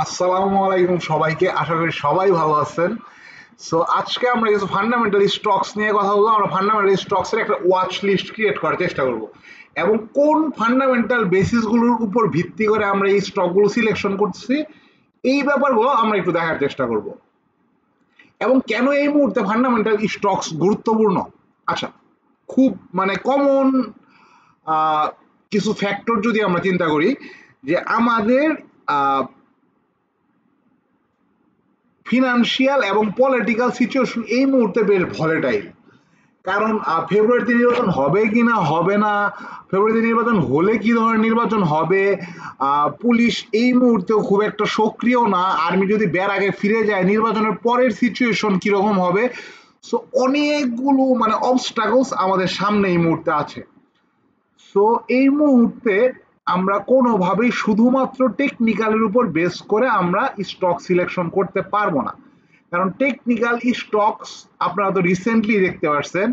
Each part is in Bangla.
আসসালামু আলাইকুম সবাইকে, আশা করি সবাই ভালো আছেন। সো আজকে আমরা কিছু ফান্ডামেন্টাল স্টকস নিয়ে কথা বলবো। আমরা ফান্ডামেন্টাল স্টকস এর একটা ওয়াচ লিস্ট ক্রিয়েট করার চেষ্টা করব এবং কোন ফান্ডামেন্টাল বেসিসগুলোর উপর ভিত্তি করে আমরা এই স্টকগুলো সিলেকশন করছি এই ব্যাপারগুলো আমরা একটু দেখার চেষ্টা করব এবং কেন এই মুহূর্তে ফান্ডামেন্টাল স্টকস গুরুত্বপূর্ণ। আচ্ছা, খুব কমন কিছু ফ্যাক্টর যদি আমরা চিন্তা করি যে আমাদের ফিনান্সিয়াল এবং পলিটিক্যাল সিচুয়েশন এই মুহূর্তে বেশ ভলেটাইল। কারণ ফেব্রুয়ারিতে নির্বাচন হবে কি না হবে না, ফেব্রুয়ারিতে নির্বাচন হলে কি ধরনের নির্বাচন হবে, পুলিশ এই মুহূর্তেও খুব একটা সক্রিয় না, আর্মি যদি বের আগে ফিরে যায় নির্বাচনের পরের সিচুয়েশন কিরকম হবে। সো অনেকগুলো অবস্টাকলস আমাদের সামনে এই মুহূর্তে আছে। সো এই মুহূর্তে আমরা কোনোভাবেই শুধুমাত্র টেকনিক্যালের উপর বেস করে আমরা স্টক সিলেকশন করতে পারবো না। কারণ টেকনিক্যাল স্টকস আপনারা তো রিসেন্টলি দেখতে পাচ্ছেন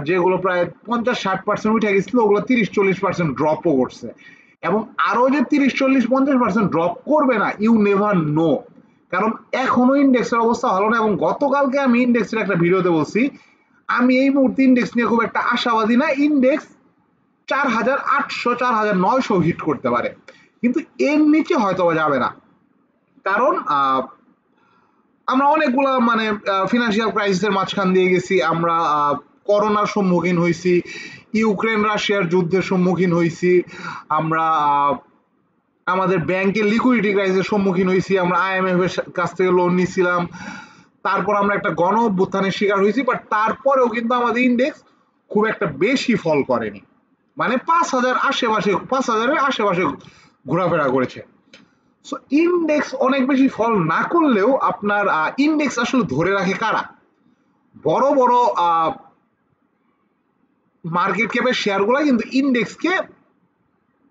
যেগুলো প্রায় 50-60% উঠে গেছিল, ওগুলো 30-40% ড্রপও করছে এবং আরো যে 30-40-50% ড্রপ করবে না, ইউ নেভার নো। কারণ এখনো ইন্ডেক্সের অবস্থা ভালো না এবং গতকালকে আমি ইন্ডেক্সের একটা ভিডিওতে বলছি আমি এই মুহূর্তে ইন্ডেক্স নিয়ে খুব একটা আশাবাদী না। ইন্ডেক্স 4,800 4,900 হিট করতে পারে, কিন্তু এর নিচে হয়তো যাবে না। কারণ আমরা অনেকগুলা ফিনান্সিয়াল ক্রাইসিসের মাঝখান দিয়ে গেছি, আমরা করোনার সম্মুখীন হয়েছি, ইউক্রেন রাশিয়ার যুদ্ধের সম্মুখীন হয়েছি, আমরা আমাদের ব্যাংকের লিকুইডিটি ক্রাইসিসের সম্মুখীন হয়েছি, আমরা আইএমএফ এর কাছ থেকে লোন নিয়েছিলাম, তারপর আমরা একটা গণ অভ্যুত্থানের শিকার হয়েছি, বাট তারপরেও কিন্তু আমাদের ইন্ডেক্স খুব একটা বেশি ফল করেনি। 5,000-এর আশেপাশে ঘোরাফেরা করেছে। সো ইন্ডেক্স অনেক বেশি ফল না করলেও আপনার ইন্ডেক্স আসলে ধরে রাখে কারা? বড় বড় মার্কেট ক্যাপের শেয়ারগুলো কিন্তু ইন্ডেক্সকে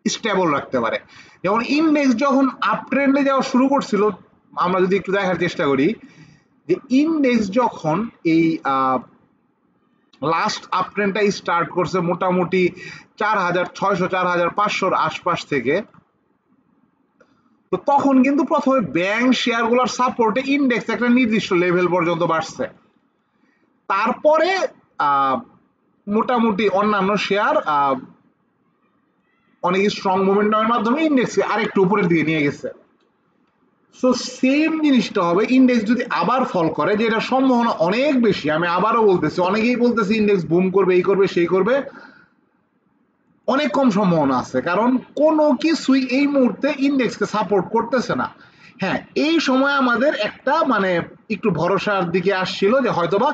স্টেবল রাখতে পারে। যেমন ইন্ডেক্স যখন আপ ট্রেন্ডে যাওয়া শুরু করছিল, আমরা যদি একটু দেখার চেষ্টা করি যে ইন্ডেক্স যখন এই লাস্ট আপ ট্রেন্ডটা স্টার্ট করছে মোটামুটি 4,600-4,500 আশপাশ থেকে, তো তখন কিন্তু প্রথমে ব্যাংক শেয়ারগুলোর সাপোর্টে ইন্ডেক্স একটা নির্দিষ্ট লেভেল পর্যন্ত বাড়ছে। তারপরে মোটামুটি অন্যান্য শেয়ার অনেক স্ট্রং মোমেন্টামের মাধ্যমে ইন্ডেক্সকে আরেকটু উপরের দিকে নিয়ে গেছে। সো সেম জিনিসটা হবে ইন্ডেক্স যদি আবার ফল করে, যে এটা সম্ভাবনা অনেক বেশি। আমি আবারও বলতেছি, অনেকেই বলতেছে ইন্ডেক্স বুম করবে, এই করবে সেই করবে, অনেক কম সম্ভাবনা আছে। কারণ কোনো কিছুই এই মুহূর্তে ইন্ডেক্সকে সাপোর্ট করতেছে না। হ্যাঁ, এই সময় আমাদের একটা একটু ভরসার দিকে আসছিল যে হয়তোবা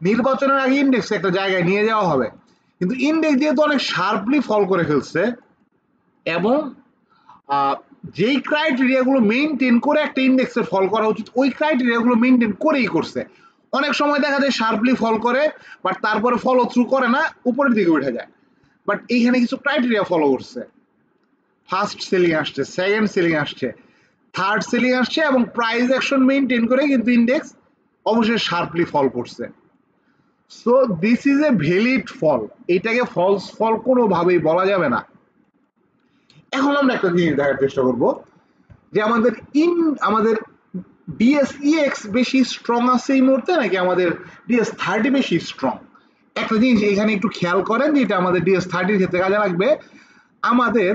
নির্বাচনের আগে ইন্ডেক্স একটা জায়গায় নিয়ে যাওয়া হবে, কিন্তু ইন্ডেক্স যেহেতু অনেক শার্পলি ফল করে ফেলছে এবং যেই ক্রাইটেরিয়াগুলো মেনটেন করে একটা ইন্ডেক্সের ফল করা উচিত ওই ক্রাইটেরিয়াগুলো মেনটেন করেই করছে। অনেক সময় দেখা যায় শার্পলি ফল করে, বাট তারপরে ফলো থ্রু করে না, উপরের দিকে উঠে যায়। বাট এইখানে কিছু ক্রাইটেরিয়া ফলো করছে, ফার্স্ট সেলিং আসছে, সেকেন্ড সেলিং আসছে, থার্ড সেলিং আসছে এবং প্রাইস অ্যাকশন মেনটেন করে কিন্তু ইন্ডেক্স অবশ্যই শার্পলি ফল করছে। So this is a valid fall, এটাকে ফলস ফল কোনোভাবেই বলা যাবে না। এখন আমরা একটা জিনিস দেখার চেষ্টা করব যে আমাদের ডিএসইএক্স বেশি স্ট্রং আছে এই মুহূর্তে নাকি আমাদের ডিএস30 বেশি স্ট্রং। একটা জিনিস এখানে একটু খেয়াল করেন যে এটা আমাদের ডিএস30 ক্ষেত্রে কাজে লাগবে। আমাদের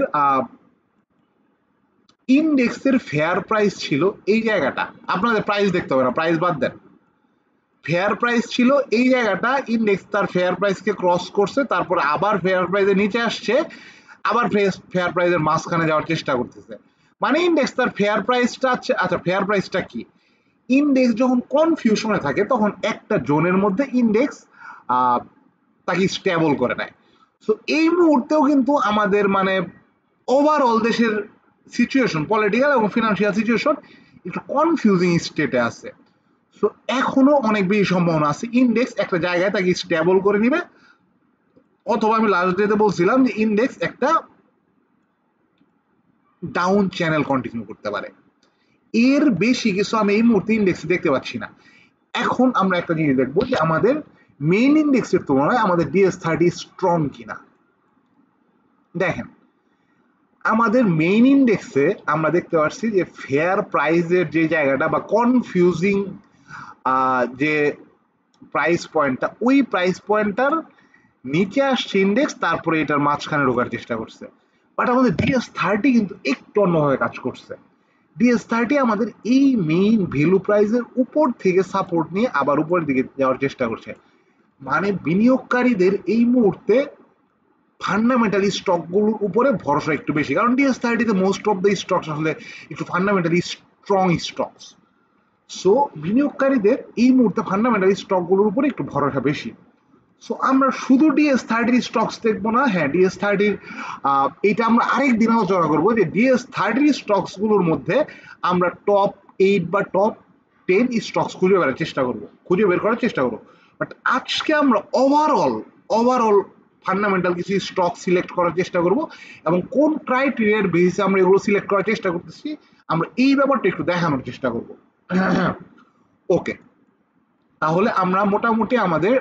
ইন্ডেক্সের ফেয়ার প্রাইস ছিল এই জায়গাটা, আপনাদের প্রাইস দেখতে হবে না, প্রাইস বাদ দেন, ফেয়ার প্রাইস ছিল এই জায়গাটা, ইন্ডেক্স তার ফেয়ার প্রাইসকে ক্রস করছে, তারপর আবার ফেয়ার প্রাইসের নিচে আসছে, আবার ফেয়ার প্রাইসের মাঝখানে যাওয়ার চেষ্টা করতেছে। ইন্ডেক্স তার ফেয়ার প্রাইসটা, আচ্ছা ফেয়ার প্রাইসটা কি? ইন্ডেক্স যখন কনফিউশনে থাকে তখন একটা জোনের মধ্যে ইন্ডেক্স তাকে স্টেবল করে নেয়। সো এই মুহূর্তেও কিন্তু আমাদের ওভারঅল দেশের সিচুয়েশন, পলিটিক্যাল এবং ফিনান্সিয়াল সিচুয়েশন একটু কনফিউজিং স্টেটে আছে। সো এখনো অনেক বেশি সম্ভাবনা আছে ইন্ডেক্স একটা জায়গায় তাকে স্টেবল করে নিবে, অথবা আমি লাস্ট ডেতে বলছিলাম যে ইন্ডেক্স একটা ডাউন চ্যানেল কন্টিনিউ করতে পারে। এর বেশি কিছু আমি এই মুহূর্তে ইন্ডেক্সে দেখতে পাচ্ছি না। এখন আমরা একটা জিনিস দেখবো যে আমাদের মেইন ইন্ডেক্সের তুলনায় আমাদের ডিএস30 স্ট্রং কিনা। দেখেন, আমাদের মেইন ইন্ডেক্সে আমরা দেখতে পাচ্ছি যে ফেয়ার প্রাইসের যে জায়গাটা বা কনফিউজিং যে প্রাইস পয়েন্টটা, ওই প্রাইস পয়েন্টটার নিচে আসছে ইন্ডেক্স, তারপরে এটার মাঝখানে ঢোকার চেষ্টা করছে। বাট আমাদের DS30 কিন্তু একটু অন্যভাবে কাজ করছে। DS30 আমাদের এই মেইন ভ্যালু প্রাইসের উপর থেকে সাপোর্ট নিয়ে আবার উপরের দিকে যাওয়ার চেষ্টা করছে। মানে বিনিয়োগকারীদের এই মুহূর্তে ফান্ডামেন্টালি স্টকগুলোর উপরে ভরসা একটু বেশি, কারণ DS30 তে মোস্ট অফ দ্য স্টকস আসলে একটু ফান্ডামেন্টালি স্ট্রং স্টকস। সো বিনিয়োগকারীদের এই মুহূর্তে ফান্ডামেন্টালি স্টকগুলোর উপরে একটু ভরসা বেশি। সো আমরা শুধু DS30 স্টকস দেখবো না, হ্যাঁ DS30 এটা আমরা আরেক দিন আলোচনা করবো যে DS30 স্টকস গুলোর মধ্যে আমরা টপ 8 বা টপ 10 স্টকস খুঁজে বের করার চেষ্টা করবো। বাট আজকে আমরা ওভারঅল ফান্ডামেন্টাল কিছু স্টক সিলেক্ট করার চেষ্টা করব, এবং কোন ক্রাইটেরিয়ার বেসিসে আমরা এগুলো সিলেক্ট করার চেষ্টা করতেছি আমরা এই ব্যাপারটা একটু দেখানোর চেষ্টা করব। ওকে, তাহলে আমরা মোটামুটি আমাদের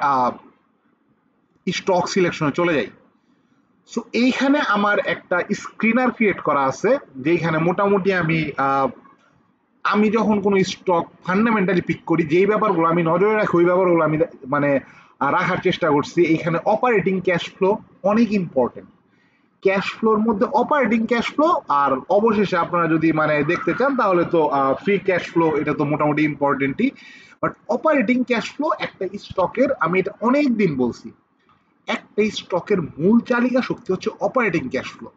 স্টক সিলেকশনে চলে যাই। সো এইখানে আমার একটা স্ক্রিনার ক্রিয়েট করা আছে, যেখানে মোটামুটি আমি যখন কোনো স্টক ফান্ডামেন্টালি পিক করি, যেই ব্যাপারগুলো আমি নজরে রাখি ওই ব্যাপারগুলো আমি মানে রাখার চেষ্টা করছি। এইখানে অপারেটিং ক্যাশ ফ্লো অনেক ইম্পর্টেন্ট। ক্যাশ ফ্লোর মধ্যে অপারেটিং ক্যাশ ফ্লো, আর অবশেষে আপনারা যদি মানে দেখতে চান তাহলে তো ফ্রি ক্যাশ ফ্লো, এটা তো মোটামুটি ইম্পর্টেন্টই। বাট অপারেটিং ক্যাশ ফ্লো একটা স্টকের, আমি এটা অনেক দিন বলছি, একটা স্টকের মূল চালিকা শক্তি হচ্ছে অপারেটিং ক্যাশ ফ্লো।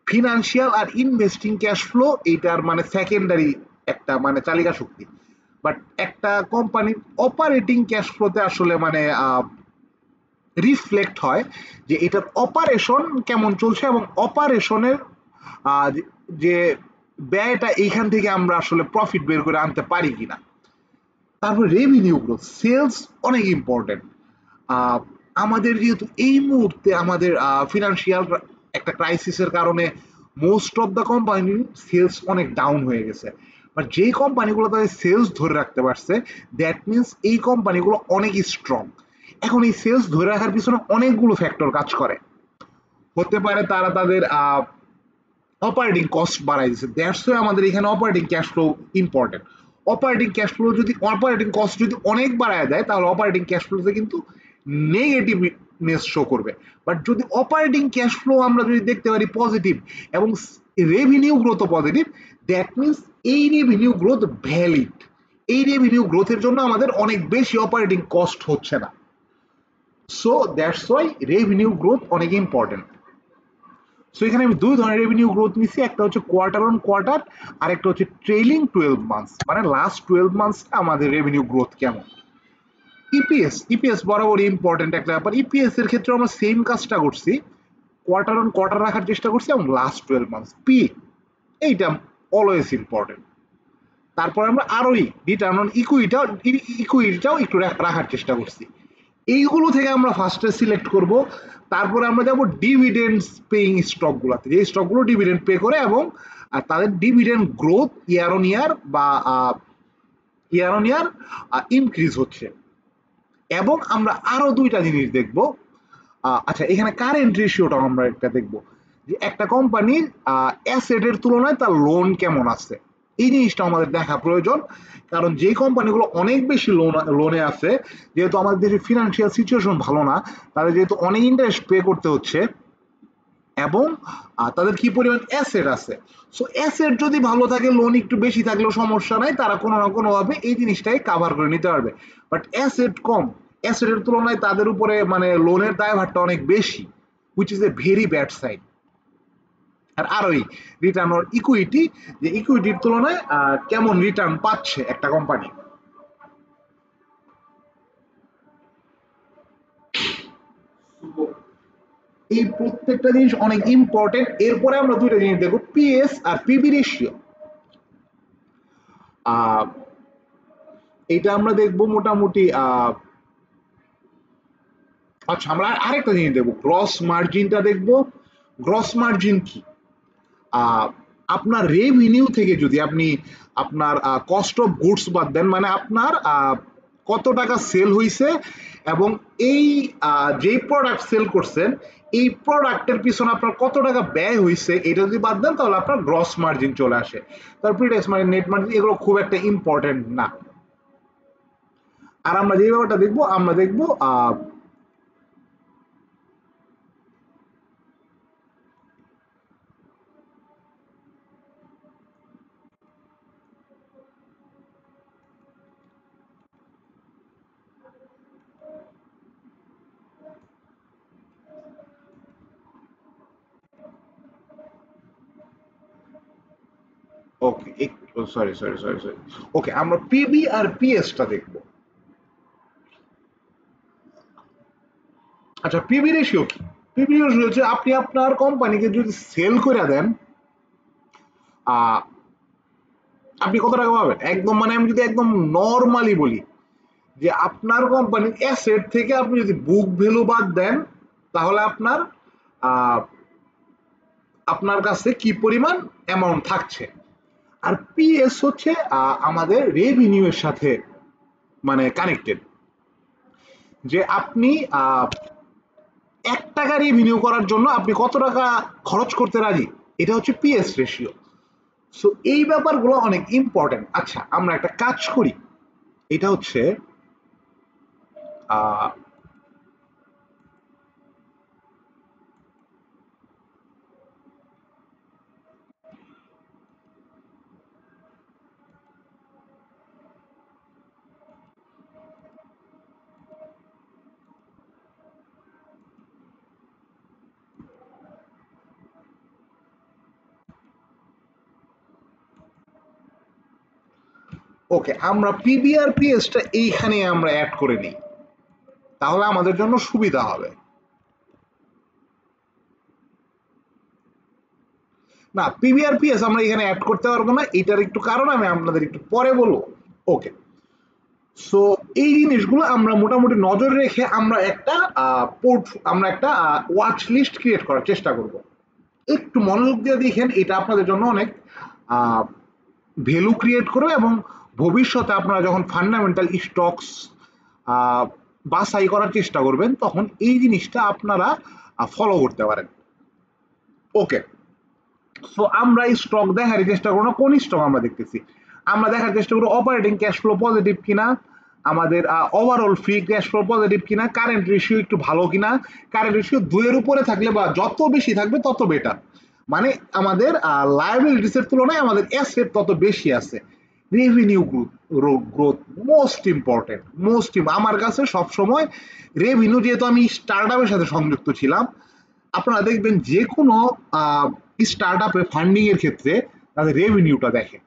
ফিনান্সিয়াল আর ইনভেস্টিং ক্যাশ ফ্লো এইটার মানে সেকেন্ডারি একটা মানে চালিকা শক্তি। বাট একটা কোম্পানির অপারেটিং ক্যাশ ফ্লোতে আসলে মানে রিফ্লেক্ট হয় যে এটার অপারেশন কেমন চলছে, এবং অপারেশনের যে ব্যয়টা এইখান থেকে আমরা আসলে প্রফিট বের করে আনতে পারি কিনা। তারপর রেভিনিউ গ্রোথ, সেলস অনেক ইম্পর্টেন্ট। আমাদের যেহেতু এই মুহূর্তে আমাদের ফিনান্সিয়াল একটা ক্রাইসিসের কারণে most of the company sales অনেক ডাউন হয়ে গেছে, বাট যেই কোম্পানিগুলো তাদের সেলস ধরে রাখতে পারছে, দ্যাট মিনস এই কোম্পানিগুলো অনেক স্ট্রং। এখন এই সেলস ধরে রাখার পিছনে অনেকগুলো ফ্যাক্টর কাজ করে। হতে পারে তারা তাদের অপারেটিং কস্ট বাড়াই দিচ্ছে, দ্যাটস ওয়াই আমাদের এখানে operating cash flow important. Operating cost যদি অনেক বাড়ায় দেয়, তাহলে অপারেটিং ক্যাশ ফ্লোতে কিন্তু নেগেটিভনেস শো করবে। বাট যদি অপারেটিং ক্যাশ ফ্লো আমরা যদি দেখতে পারি পজিটিভ এবং রেভিনিউ গ্রোথও পজিটিভ, দ্যাট মিনস এই রেভিনিউ গ্রোথ ভ্যালিড। এই রেভিনিউ গ্রোথের জন্য আমাদের অনেক বেশি অপারেটিং কস্ট হচ্ছে না। So that's Y revenue growth অনেক ইম্পর্টেন্ট। সো এখানে আমি দুই ধরনের রেভিনিউ গ্রোথ নিচ্ছি, একটা হচ্ছে কোয়ার্টার অন কোয়ার্টার, আর একটা হচ্ছে ট্রেইলিং 12 মান্থস, মানে লাস্ট 12 মান্থস আমাদের রেভিনিউ গ্রোথ কেমন। ইপিএস বরাবরই ইম্পর্টেন্ট একটা ব্যাপার। ইপিএস এর ক্ষেত্রে আমরা সেম কাজটা করছি, কোয়ার্টার অন কোয়ার্টার রাখার চেষ্টা করছি, এবং লাস্ট 12 মান্থস এইটা অলওয়েজ ইম্পর্টেন্ট। তারপর আমরা আরোই রিটার্ন অন ইকুইটিটাও একটু রাখার চেষ্টা করছি। এইগুলো থেকে আমরা ফার্স্টে সিলেক্ট করব। তারপরে আমরা যাব ডিভিডেন্ডস পেইং স্টকগুলোতে, যে স্টকগুলো ডিভিডেন্ড পে করে এবং তাদের dividend growth year on year increase হচ্ছে। এবং আমরা আরো দুইটা জিনিস দেখব। আচ্ছা, এখানে কারেন্ট রেশিওটা আমরা একটা দেখব, যে একটা কোম্পানির অ্যাসেটের তুলনায় তার লোন কেমন আছে। এই জিনিসটা আমাদের দেখা প্রয়োজন, কারণ যে কোম্পানিগুলো অনেক বেশি লোনে আছে, যেহেতু আমাদের দেশের ফিনান্সিয়াল সিচুয়েশন ভালো না, তাদের যেহেতু অনেক ইন্টারেস্ট পে করতে হচ্ছে, এবং তাদের কি পরিমাণ অ্যাসেট আছে। সো অ্যাসেট যদি ভালো থাকে, লোন একটু বেশি থাকলেও সমস্যা নাই, তারা কোনো না কোনো ভাবে এই জিনিসটাই কাভার করে নিতে পারবে। বাট অ্যাসেট কম, অ্যাসেটের তুলনায় তাদের উপরে মানে লোনের দায়ভারটা অনেক বেশি, which is a very bad sign. আর আরোই রিটার্ন অর ইকুইটি, যে ইকুইটির তুলনায় কেমন রিটার্ন পাচ্ছে একটা কোম্পানি। এই প্রত্যেকটা জিনিস অনেক ইম্পর্টেন্ট। এরপরে আমরা দুইটা জিনিস দেখবো, পিএস আর পিবি রেশিও। এটা আমরা দেখবো মোটামুটি আচ্ছা, আমরা আরেকটা জিনিস দেখবো, গ্রস মার্জিনটা দেখবো। গ্রস মার্জিন কি? আপনার রেভিনিউ থেকে যদি আপনি আপনার কস্ট অফ গুডস বাদ দেন, মানে আপনার কত টাকা সেল হইছে এবং এই যে প্রোডাক্ট সেল করছেন এই প্রোডাক্টের পিছনে আপনার কত টাকা ব্যয় হয়েছে এটা যদি বাদ দেন তাহলে আপনার গ্রস মার্জিন চলে আসে। তার প্রিটেক্স মার্জিন, নেট মার্জিন এগুলো খুব একটা ইম্পর্টেন্ট না। আর আমরা যে ব্যাপারটা দেখবো আমরা দেখবো ওকে, সরি সরি সরি সরি, ওকে আমরা পিবি আর পিএসটা দেখবো। আচ্ছা, পিবি রেশিও কি? পিবি রেশিও হচ্ছে আপনি আপনার কোম্পানিকে যদি সেল করে দেন আহ আপনি কত টাকা পাবেন একদম, মানে আমি যদি একদম নর্মালি বলি যে আপনার কোম্পানির অ্যাসেট থেকে আপনি যদি বুক ভ্যালু বাদ দেন তাহলে আপনার আহ, আপনার কাছে কি পরিমাণ অ্যামাউন্ট থাকছে। আর পিএস হচ্ছে আমাদের রেভিনিউ এর সাথে মানে কানেক্টেড, যে আপনি 1 টাকা রেভিনিউ করার জন্য আপনি কত টাকা খরচ করতে রাজি, এটা হচ্ছে পিএস রেশিও। সো এই ব্যাপারগুলো অনেক ইম্পর্টেন্ট। আচ্ছা, আমরা একটা কাজ করি, এটা হচ্ছে আহ ওকে, আমরা পিবি আর পিএসটা এইখানে আমরা অ্যাড করে নিই, তাহলে আমাদের জন্য সুবিধা হবে। না, পিবি আর পিএস আমরা এখানে অ্যাড করতে পারবো না, এটার একটু কারণ আমি আপনাদের একটু পরে বলবো। ওকে, সো এই জিনিসগুলো আমরা মোটামুটি নজর রেখে আমরা একটা আমরা একটা ওয়াচ লিস্ট ক্রিয়েট করার চেষ্টা করব। একটু মনোযোগ দিয়ে দেখেন, এটা আপনাদের জন্য অনেক ভ্যালু ক্রিয়েট করবে এবং ভবিষ্যতে আপনারা যখন ফান্ডামেন্টাল স্টকস বাছাই করার চেষ্টা করবেন তখন এই জিনিসটা আপনারা ফলো করতে পারেন। ওকে, সো আমরা এই স্টক দেখার চেষ্টা করবো না, কোন স্টক আমরা দেখতেছি, আমরা দেখার চেষ্টা করবো অপারেটিং ক্যাশ ফ্লো পজিটিভ কিনা, আমাদের overall free cash flow positive কিনা, কারেন্ট রেশিও একটু ভালো কিনা। কারেন্ট রেশিও 2 এর উপরে থাকলে বা যত বেশি থাকবে তত বেটার, মানে আমাদের লায়াবিলিটিস এর তুলনায় আমাদের অ্যাসেট তত বেশি আছে। রেভিনিউ গ্রোথ মোস্ট ইম্পর্টেন্ট, আমার কাছে সবসময় রেভিনিউ, যেহেতু আমি স্টার্টআপের সাথে সংযুক্ত ছিলাম, আপনারা দেখবেন যে কোনো স্টার্ট আপে ফান্ডিং এর ক্ষেত্রে তাদের রেভিনিউটা দেখে,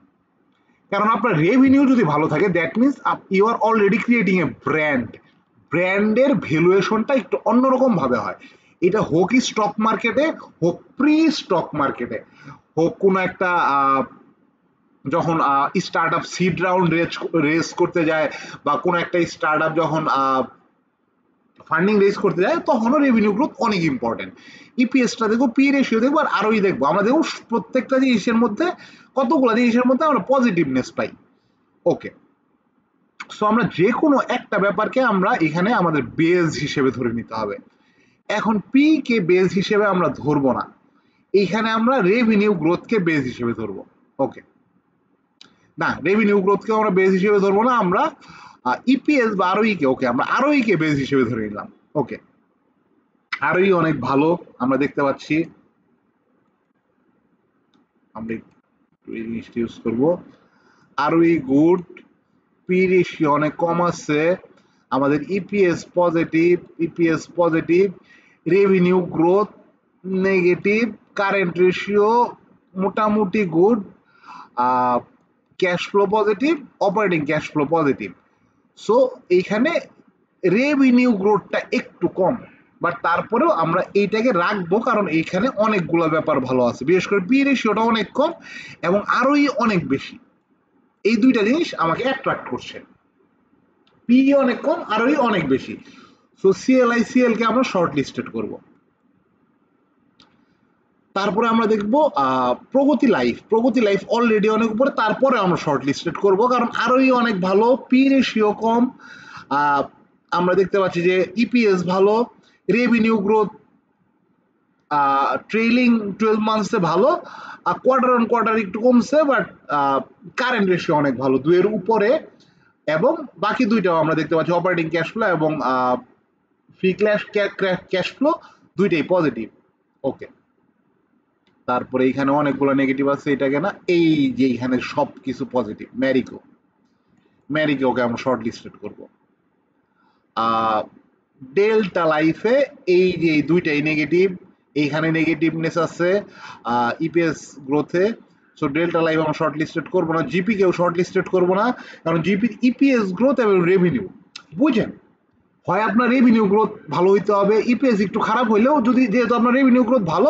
কারণ আপনার রেভিনিউ যদি ভালো থাকে that means you are already creating a brand. ব্র্যান্ডের ভ্যালুয়েশনটা একটু অন্যরকম ভাবে হয়, এটা হোক স্টক মার্কেটে, হোক প্রি স্টক মার্কেটে, হোক কোনো একটা যখন start seed round raise করতে যায় বা কোনো একটা স্টার্ট আপ যখন ফান্ডিং রেজ করতে যায় তখনও রেভিনিউ গ্রোথ অনেক ইম্পর্টেন্ট। ইপিএসটা দেখবো, পি রেশিও দেখবো, আর আরোই দেখবো। আমরা দেখবো প্রত্যেকটা জিনিসের মধ্যে কতগুলো জিনিসের মধ্যে আমরা পজিটিভনেস পাই। ওকে, সো আমরা যে কোনো একটা ব্যাপারকে আমরা এখানে আমাদের বেজ হিসেবে ধরে নিতে হবে। এখন পি কে বেজ হিসেবে আমরা ধরবো না, এইখানে আমরা রেভিনিউ গ্রোথকে বেজ হিসেবে ধরবো। ওকে, না, রেভিনিউ গ্রোথকে আমরা বেজ হিসেবে ধরবো না, আমরা ইপিএস বা আরওই কে, ওকে আমরা আরওই কে বেজ হিসেবে ধরে নিলাম। ওকে, আরওই অনেক ভালো আমরা দেখতে পাচ্ছি, আমরা এই জিনিসটা ইউজ করবো। আরওই গুড, পি রেশিও অনেক কম আছে, আমাদের EPS positive, revenue growth negative, current ratio মোটামুটি good, cash flow positive, operating cash flow positive. So এইখানে রেভিনিউ গ্রোথটা একটু কম, বাট তারপরেও আমরা এইটাকে রাখবো কারণ এইখানে অনেকগুলো ব্যাপার ভালো আছে, বিশেষ করে পি রেশিওটা অনেক কম এবং আরোই অনেক বেশি। এই দুইটা জিনিস আমাকে অ্যাট্রাক্ট করছে, পি অনেক কম আরোই অনেক বেশি। সো সিএল কে আমরা শর্ট লিস্টেড করবো। তারপরে আমরা দেখবো প্রগতি লাইফ অলরেডি অনেক উপরে, তারপরে আমরা শর্ট লিস্টেড করবো কারণ আরোই অনেক ভালো, পি রেশিও কম, আমরা দেখতে পাচ্ছি যে ইপিএস ভালো, রেভিনিউ গ্রোথ ট্রেইলিং 12 মান্থসে ভালো, কোয়ার্টার অন কোয়ার্টার একটু কমছে, বাট কারেন্ট রেশিও অনেক ভালো, 2 এর উপরে। এবং বাকি দুইটাও আমরা দেখতে পাচ্ছি অপারেটিং ক্যাশ ফ্লো এবং ফ্রি ক্যাশ ফ্লো দুইটাই পজিটিভ। ওকে, তারপরে এখানে অনেকগুলো নেগেটিভ আছে, এটাকে না, এই যে এখানে সব কিছু পজিটিভ। ম্যারিকোকে আমরা শর্ট লিস্টেড করবো। ডেল্টা লাইফে এই যে দুইটাই নেগেটিভ, এইখানে নেগেটিভনেস আছে ইপিএস গ্রোথে, সো ডেল্টা লাইফ আমরা শর্ট লিস্টেড করবো না। জিপি কেও শর্ট লিস্টেড করবো না, কারণ জিপির ইপিএস গ্রোথ এবং রেভিনিউ, বুঝেন, হয় আপনার রেভিনিউ গ্রোথ ভালো হইতে হবে, ইপিএস একটু খারাপ হইলেও যদি, যেহেতু আপনার রেভিনিউ গ্রোথ ভালো,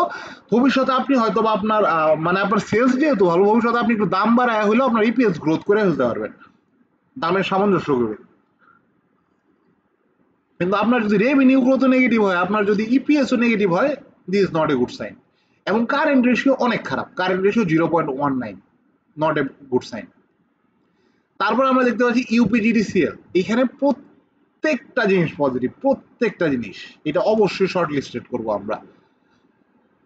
ভবিষ্যতে আপনি হয়তো বা আপনার মানে আপনার সেলস যেহেতু ভালো, ভবিষ্যতে আপনি একটু দাম বাড়ায় হলেও আপনার ইপিএস গ্রোথ করে ফেলতে পারবেন, দামের সামঞ্জস্য করবে। কিন্তু আপনার যদি রেভিনিউ গ্রোথ নেগেটিভ হয়, আপনার যদি ইপিএসও নেগেটিভ হয়, this is not a good sign. এবং কারেন্ট রেশিও অনেক খারাপ, current ratio 0.19, not a good sign. তারপর আমরা দেখতে পাচ্ছি ইউপিজিডিসিএল, এখানে প্রত্যেকটা জিনিস পজিটিভ, প্রত্যেকটা জিনিস, এটা অবশ্যই শর্ট লিস্টেড করবো আমরা,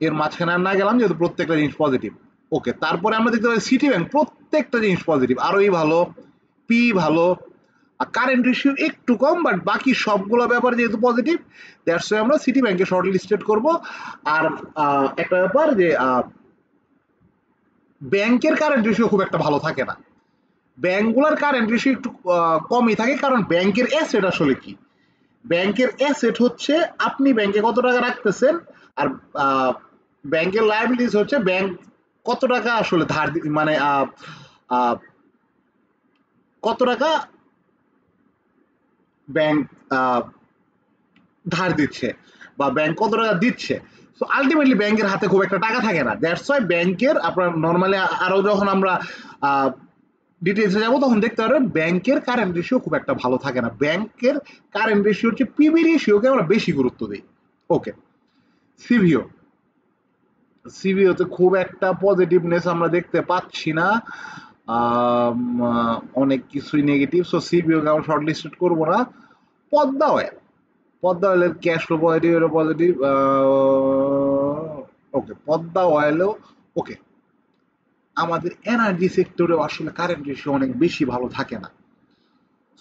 এর মাঝখানে আর না গেলাম, যেহেতু প্রত্যেকটা জিনিস পজিটিভ। ওকে, তারপরে আমরা দেখতে পাচ্ছি সিটি ব্যাংক, প্রত্যেকটা জিনিস পজিটিভ, আরোই ভালো, পি ভালো, কারেন্ট রেশিও একটু কম, বাট বাকি সবগুলো ব্যাপার যেহেতু পজিটিভ, দ্যাটস ওয়াই আমরা সিটি ব্যাংকে শর্ট লিস্টেড করব। আর একটা ব্যাপার যে ব্যাংকের কারেন্ট রেশিও খুব একটা ভালো থাকে না, ব্যাংকগুলোর কারেন্ট রেশিও একটু কমই থাকে, কারণ ব্যাংকের অ্যাসেট আসলে কি, ব্যাংকের অ্যাসেট হচ্ছে আপনি ব্যাংকে কত টাকা রাখতেছেন, আর ব্যাংকের লায়াবিলিটিস হচ্ছে ব্যাংক কত টাকা আসলে ধার, মানে কত টাকা ব্যাংক ধার দিচ্ছে বা ব্যাংক কত টাকা দিচ্ছে। সো আলটিমেটলি ব্যাংকের হাতে খুব একটা টাকা থাকে না, দ্যাটস ওয়াই ব্যাংকের আপনার নর্মালি আরো যখন আমরা ডিটেলসে যাবো তখন দেখতে পারবেন ব্যাংকের কারেন্ট রেশিও খুব একটা ভালো থাকে না, ব্যাংকের কারেন্ট রেশিও হচ্ছে পিবি রেশিওকে আমরা বেশি গুরুত্ব দিই। ওকে, সিভিও, সিভিওতে খুব একটা পজিটিভনেস আমরা দেখতে পাচ্ছি না, অনেক কিছুই নেগেটিভ, সো সিভিওকে আমরা শর্ট লিস্টেড করবো না। পদ্মা অয়েল, পদ্মা অয়েলের ক্যাশ ফ্লো পজিটিভ, এটা পজিটিভ। ওকে, পদ্মা অয়েলও ওকে। আমাদের এনার্জি সেক্টরে আসলে কারেন্ট রেশিও অনেক বেশি ভালো থাকে না,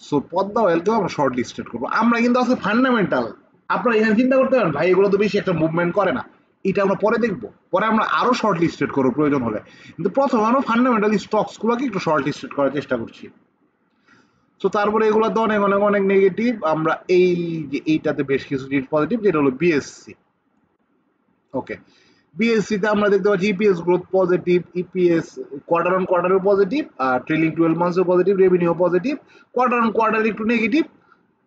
সো পদ্মা অয়েলকেও আমরা শর্ট লিস্টেড করবো। আমরা কিন্তু আসলে ফান্ডামেন্টাল, আপনারা এখানে চিন্তা করতে পারেন ভাই এগুলো তো বেশি একটা মুভমেন্ট করে না, এটা আমরা পরে দেখবো, পরে আমরা আরো শর্ট লিস্টেড করবো প্রয়োজন হলে, কিন্তু প্রথমে আমরা ফান্ডামেন্টাল স্টকস গুলোকে একটু শর্ট লিস্টেড করার চেষ্টা করছি। তো তারপরে এগুলো তো অনেক অনেক অনেক নেগেটিভ, আমরা এই যে এইটাতে বেশ কিছু জিনিস পজিটিভ, যেটা হলো বিএসসি। ওকে, বিএসসি তে আমরা দেখতে পাচ্ছি EPS growth positive, EPS quarter on কোয়ার্টারও পজিটিভ, ট্রেলিং 12 মান্থসও positive, revenue positive, quarter on quarter একটু নেগেটিভ,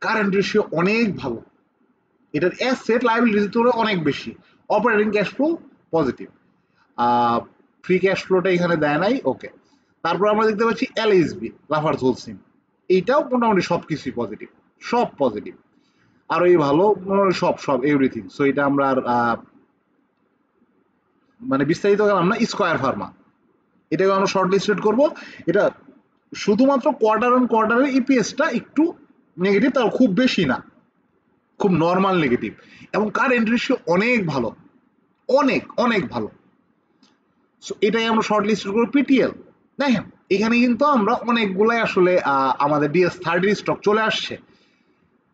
কারেন্ট রেশিও অনেক ভালো, এটার অ্যাসেট লায়াবিলিটির তুলনায় অনেক বেশি, operating cash flow positive, free cash ফ্লোটা এখানে দেয় নাই। ওকে, তারপর আমরা দেখতে পাচ্ছি এলএসবি, লাফার্জ হোলসিম, এইটাও মোটামুটি সবকিছুই পজিটিভ, সব পজিটিভ, আর এই ভালো, সব সব এভরিথিং। সো এটা আমরা আর মানে বিস্তারিত গেলাম না। স্কয়ার ফার্মা, এটাকে আমরা শর্ট লিস্টেড করবো, এটা শুধুমাত্র কোয়ার্টার অন কোয়ার্টারের ইপিএসটা একটু নেগেটিভ, তাও খুব বেশি না, খুব নর্মাল নেগেটিভ, এবং কারেন্ট রেশিও অনেক ভালো, অনেক অনেক ভালো, সো এটাই আমরা শর্ট লিস্টেড করবো। পিটিএল দেখেন, এখানে কিন্তু আমরা অনেকগুলাই আসলে আমাদের ডিএস30 স্টক চলে আসছে,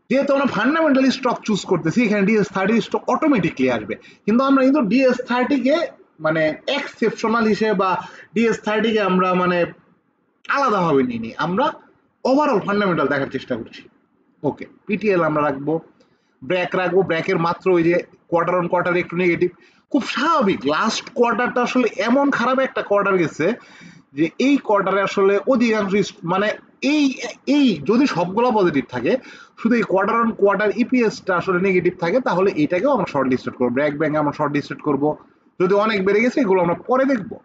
যেহেতু আমরা ফান্ডামেন্টালি স্টক চুজ করতেছি, এখানে ডিএস30 স্টক অটোমেটিকলি আসবে, কিন্তু আমরা কিন্তু ডিএস30 কে মানে এক্সেপশনাল হিসেবে বা ডিএস30 কে আমরা মানে আলাদাভাবে নিই, আমরা ওভারঅল ফান্ডামেন্টাল দেখার চেষ্টা করছি। ওকে, পিটিএল আমরা রাখবো, ব্র্যাক রাখবো, ব্র্যাকের মাত্র ওই যে কোয়ার্টার অন কোয়ার্টার একটু নেগেটিভ, খুব স্বাভাবিক, লাস্ট কোয়ার্টারটা আসলে এমন খারাপ একটা কোয়ার্টার গেছে যে এই কোয়ার্টারে আসলে অধিকাংশ মানে এই এই যদি সবগুলো পজিটিভ থাকে, শুধু এই কোয়ার্টার অন কোয়ার্টার ইপিএসটা আসলে নেগেটিভ থাকে, তাহলে এটাকেও আমরা শর্ট লিস্টেড করবো। ব্র্যাক ব্যাংক আমরা শর্ট লিস্টেড করবো, যদি অনেক বেড়ে গেছে এগুলো আমরা পরে দেখবো।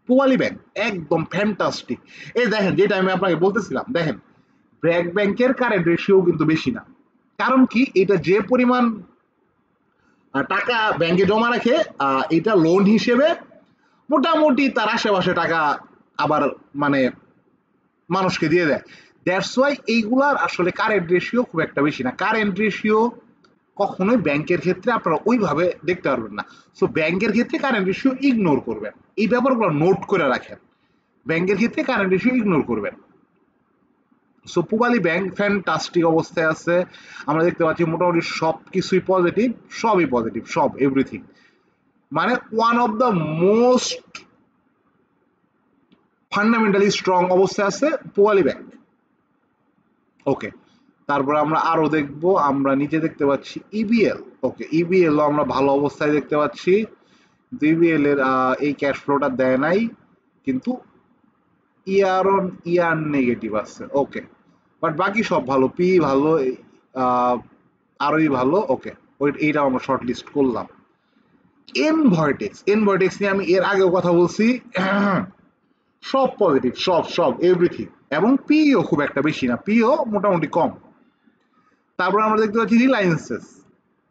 পুয়ালি ব্যাংক একদম ফ্যান্টাস্টিক, এই দেখেন যেটা আমি আপনাকে বলতেছিলাম, দেখেন ব্র্যাক ব্যাংকের কারেন্ট রেশিও কিন্তু বেশি না, কারণ কি, এটা যে পরিমাণ টাকা ব্যাংকে জমা রাখে, এটা লোন হিসেবে মোটামুটি তার আশেপাশে টাকা আবার মানে মানুষকে দিয়ে দেয়, দ্যাটস ওয়াই এইগুলার আসলে কারেন্ট রেশিও খুব একটা বেশি না। কারেন্ট রেশিও কখনোই ব্যাংকের ক্ষেত্রে আপনারা ওইভাবে দেখতে পারবেন না। সো ব্যাংকের ক্ষেত্রে কারেন্ট রেশিও ইগনোর করবেন, এই ব্যাপারগুলো নোট করে রাখেন। ব্যাংকের ক্ষেত্রে কারেন্ট রেশিও ইগনোর করবেন। সো পূবালী ব্যাংক ফ্যান্টাস্টিক অবস্থায় আছে, আমরা দেখতে পাচ্ছি মোটামুটি সব কিছুই পজিটিভ, সবই পজিটিভ, সব এভরিথিং, মানে one of the most fundamentally strong অবস্থায় আছে পূবালী ব্যাংক। ওকে, তারপর আমরা আরো দেখবো, আমরা নিচে দেখতে পাচ্ছি ইবিএল। ওকে, ইবিএল আমরা ভালো অবস্থায় দেখতে পাচ্ছি। ইবিএল এর এই ক্যাশ ফ্লোটা দেয় নাই, কিন্তু ইয়ার অন ইয়ার নেগেটিভ আছে। ওকে, বাট বাকি সব ভালো, পি ভালো, আরই ভালো। ওকে, এইটা আমরা শর্ট লিস্ট করলাম। এনভার্টেক্স নিয়ে আমি এর আগেও কথা বলছি, সব পজিটিভ, সব সব এভরিথিং, এবং পিও খুব একটা বেশি না, পিও মোটামুটি কম। তারপর আমরা দেখতে পাচ্ছি রিলায়েন্সেস,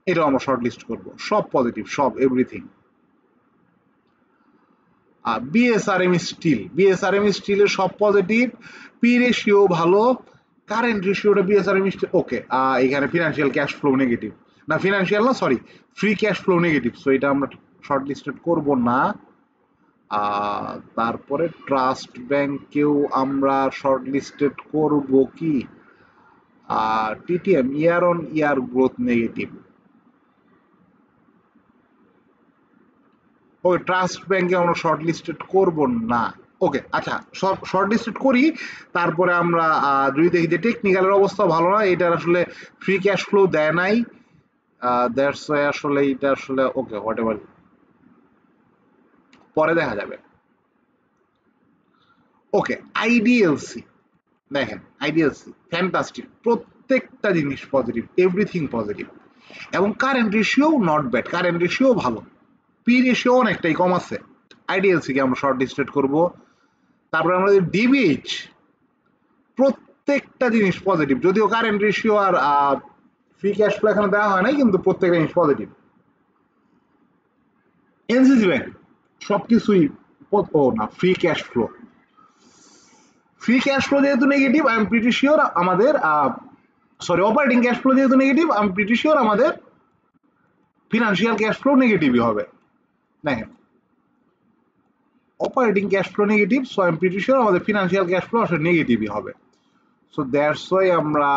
এটাও আমরা শর্ট লিস্ট করবো, সব পজিটিভ, সব এভরিথিং। বিএসআরএম স্টিলের সব পজিটিভ, পি রেশিও ভালো, কারেন্ট রেশিওটা বিএসআরএম স্টিল। ওকে, এখানে ফিনান্সিয়াল ক্যাশ ফ্লো নেগেটিভ, না ফিনান্সিয়াল না, sorry, free cash flow negative, so এটা আমরা শর্ট লিস্টেড করবো না। তারপরে ট্রাস্ট ব্যাংকেও আমরা শর্ট লিস্টেড করব কি, TTM year on year growth negative. Okay, trust ব্যাংকে আমরা শর্ট লিস্টেড করব না। ওকে, আচ্ছা, শর্ট লিস্টেড করি। তারপরে আমরা যদি দেখি যে টেকনিক্যালের অবস্থা ভালো না, এটার আসলে ফ্রি ক্যাশ ফ্লো দেয় নাই, দ্যাটস ওয়াই আসলে এটা আসলে ওকে হোয়াট এভার, পরে দেখা যাবে। ওকে, আইডিএলসি দেখেন, আইডিএলসি ফ্যান্টাস্টিক, প্রত্যেকটা জিনিস পজিটিভ, এভরিথিং পজিটিভ, এবং current ratio not bad, current ratio ভালো, পি রেশিও অনেকটাই কম আছে। আইডিএলসি কে আমরা শর্ট লিস্টেড করব। তারপরে আমরা ডিবিএইচ, প্রত্যেকটা জিনিস পজিটিভ, যদিও কারেন্ট রেশিও আর ফ্রি ক্যাশ ফ্লো এখানে দেওয়া হয় নাই, কিন্তু প্রত্যেকটা জিনিস পজিটিভ। এনসিসি ব্যাংক সবকিছুই ও না, free cash flow, free cash flow যেহেতু negative, I am pretty sure আমাদের সরি, অপারেটিং ক্যাশ ফ্লো যেহেতু negative, I am pretty sure আমাদের ফিনান্সিয়াল ক্যাশ ফ্লো নেগেটিভই হবে। দেখেন, operating cash flow negative, so I am pretty sure আমাদের ফিনান্সিয়াল ক্যাশ ফ্লো আসলে নেগেটিভই হবে। সো দ্যাটস ওয়াই আমরা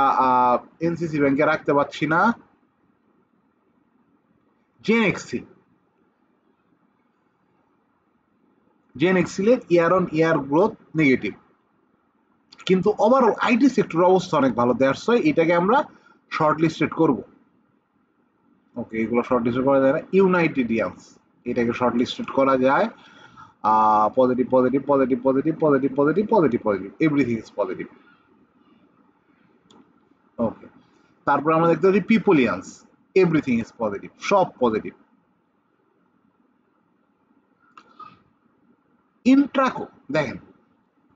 এনসিসি ব্যাংকে রাখতে পারছি না। জেএনএক্সি, জেএনএক্সিলের year on year growth negative, কিন্তু ওভারঅল আইটি সেক্টরের অবস্থা অনেক ভালো, দ্যাটস ওয়াই এটাকে আমরা শর্ট লিস্টেড করব। ওকে, এগুলো শর্ট লিস্টেড করা যায় না। ইউনাইটেডিয়ান্স, এটাকে শর্ট লিস্টেড করা যায়। Positive positive positive positive positive positive positive positive, everything is positive. Okay, তারপর আমরা দেখতে পাচ্ছি পিপলিয়ান্স, এভরিথিং ইজ পজিটিভ, সব পজিটিভ। ইন্ট্রাকো দেখেন,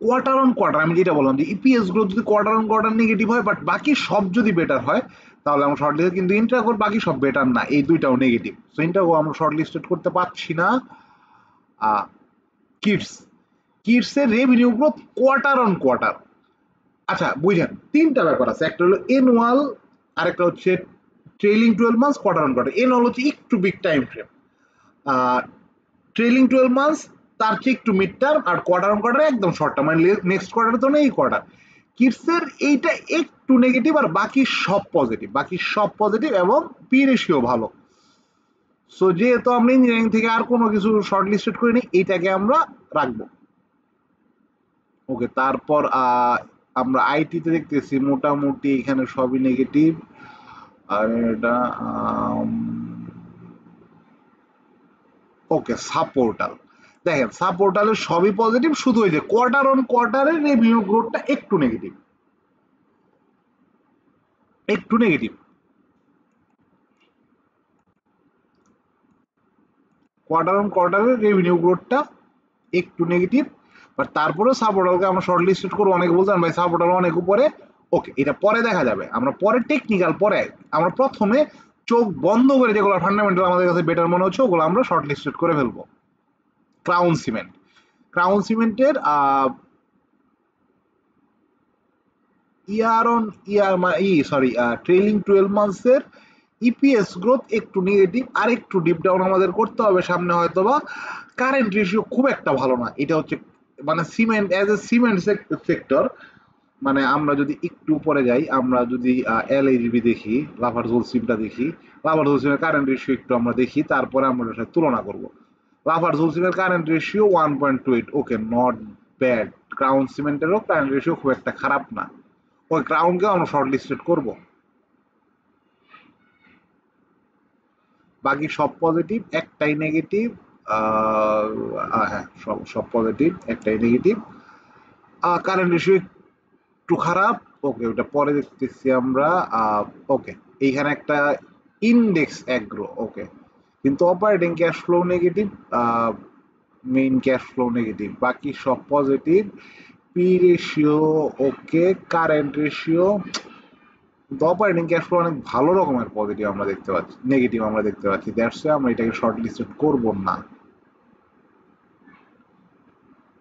কোয়ার্টার অন কোয়ার্টার, আমি যেটা বললাম যে ইপিএস গ্রোথ যদি কোয়ার্টার অন কোয়ার্টার নেগেটিভ হয়, বাট বাকি সব যদি বেটার হয়, তাহলে আমরা শর্ট লিস্ট, কিন্তু ইন্ট্রাকোর বাকি সব বেটার না, এই দুইটাও নেগেটিভ, সো ইন্ট্রাকো আমরা শর্ট লিস্টেড করতে পারছি না। কিডস, কিডস এর revenue growth quarter on quarter, আচ্ছা বুঝেন, তিনটা ব্যাপার আছে, একটা হলো এনুয়াল, আরেকটা হচ্ছে trailing 12 months, quarter on quarter. Annual হচ্ছে একটু big time frame, trailing 12 months তার চেয়ে একটু মিড টার্ম, আর কোয়ার্টার অন কোয়ার্টার একদম শর্ট টার্ম, মানে নেক্সট কোয়ার্টার তো নেই, কোয়ার্টার। কিডসের এইটা একটু নেগেটিভ, আর বাকি সব পজিটিভ, বাকি সব পজিটিভ, এবং পি রেশিও ভালো। সো যেহেতু আমরা ইঞ্জিনিয়ারিং থেকে আর কোনো কিছু শর্ট লিস্টেড করিনি, এইটাকে আমরা রাখবো। ওকে, তারপর আমরা আইটিতে দেখতেছি মোটামুটি এখানে সবই নেগেটিভ, আর এটা ওকে, সাপোর্টাল দেখেন, সাপোর্টালের সবই পজিটিভ, শুধু ওই যে কোয়ার্টার অন কোয়ার্টারের রেভিনিউ গ্রোথটা একটু নেগেটিভ, একটু নেগেটিভ, কোয়ার্টার অন কোয়ার্টারের রেভিনিউ গ্রোথটা একটু নেগেটিভ, বাট তারপরেও সাপোর্টালকে আমরা শর্ট লিস্টেড করবো। অনেকে বলছেন ভাই সাপোর্টাল অনেক উপরে, ওকে, এটা পরে দেখা যাবে, আমরা পরে টেকনিক্যাল, পরে আমরা প্রথমে চোখ বন্ধ করে যেগুলো ফান্ডামেন্টাল আমাদের কাছে বেটার মনে হচ্ছে, ওগুলো আমরা শর্ট লিস্টেড করে ফেলবো। ক্রাউন সিমেন্ট, ক্রাউন সিমেন্টের year on year sorry trailing 12 মান্থসের ইপিএস গ্রোথ একটু নেগেটিভ, আর একটু ডিপ ডাউন আমাদের করতে হবে সামনে হয়তোবা। কারেন্ট রেশিও খুব একটা ভালো না, এটা হচ্ছে মানে cement as a cement sector, মানে আমরা যদি একটু উপরে যাই, আমরা যদি এলএইচবি দেখি, লাফার্জ সিমটা দেখি, লাফার্জ সিমের কারেন্ট রেশিও একটু আমরা দেখি, তারপরে আমরা এটার সাথে তুলনা করব। লাফার্জ সিমের current ratio 1.28, okay not bad. Crown সিমেন্টেরও কারেন্ট রেশিও খুব একটা খারাপ না, ওই ক্রাউনকে আমরা শর্ট লিস্টেড করব। বাকি সব পজিটিভ, একটাই নেগেটিভ। হ্যাঁ, সব সব পজিটিভ, একটাই নেগেটিভ। কারেন্ট রেশিও একটু খারাপ, ওকে ওটা পরে দেখতেছি আমরা। ওকে, এইখানে একটা ইন্ডেক্স অ্যাগ্রো, ওকে, কিন্তু operating cash flow negative, main cash flow negative, বাকি সব পজিটিভ। পি রেশিও ওকে, কারেন্ট রেশিও, কিন্তু অপারেটিং ক্যাশ ফ্লো অনেক ভালো রকমের পজিটিভ আমরা দেখতে পাচ্ছি, নেগেটিভ আমরা দেখতে পাচ্ছি, দ্যাটস ওয়াই আমরা এটাকে শর্ট লিস্টেড করব না।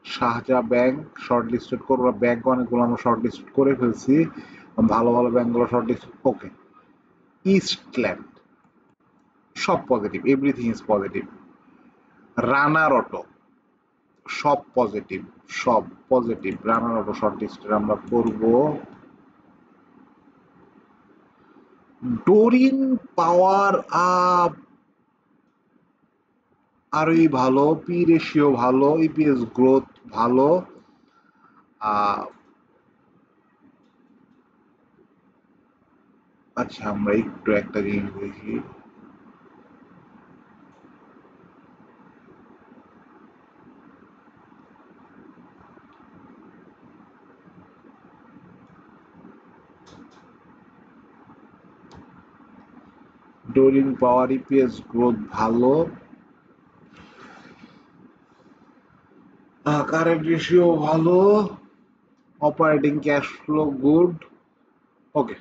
শাহজাহ ব্যাংক শর্ট লিস্টেড করবো, ব্যাংক অনেকগুলো আমরা শর্ট লিস্টেড করে ফেলছি, ভালো ভালো ব্যাংকগুলো শর্ট লিস্টেড। ওকে, ইস্টল্যান্ড সব positive, everything is positive. Runner auto সব পজিটিভ, সব পজিটিভ। রানার অটো শর্ট লিস্টেড আমরা করব। ডোরিন পাওয়ার আপ আরই ভালো, পি রেশিও ভালো, ইপিএস গ্রোথ ভালো। আচ্ছা, আমরা একটু একটা জিনিস দেখি। ডোরিন পাওয়ার ইপিএস গ্রোথ ভালো, কারেন্ট রেশিও ভালো, অপারেটিং ক্যাশ ফ্লো গুড। ওকে,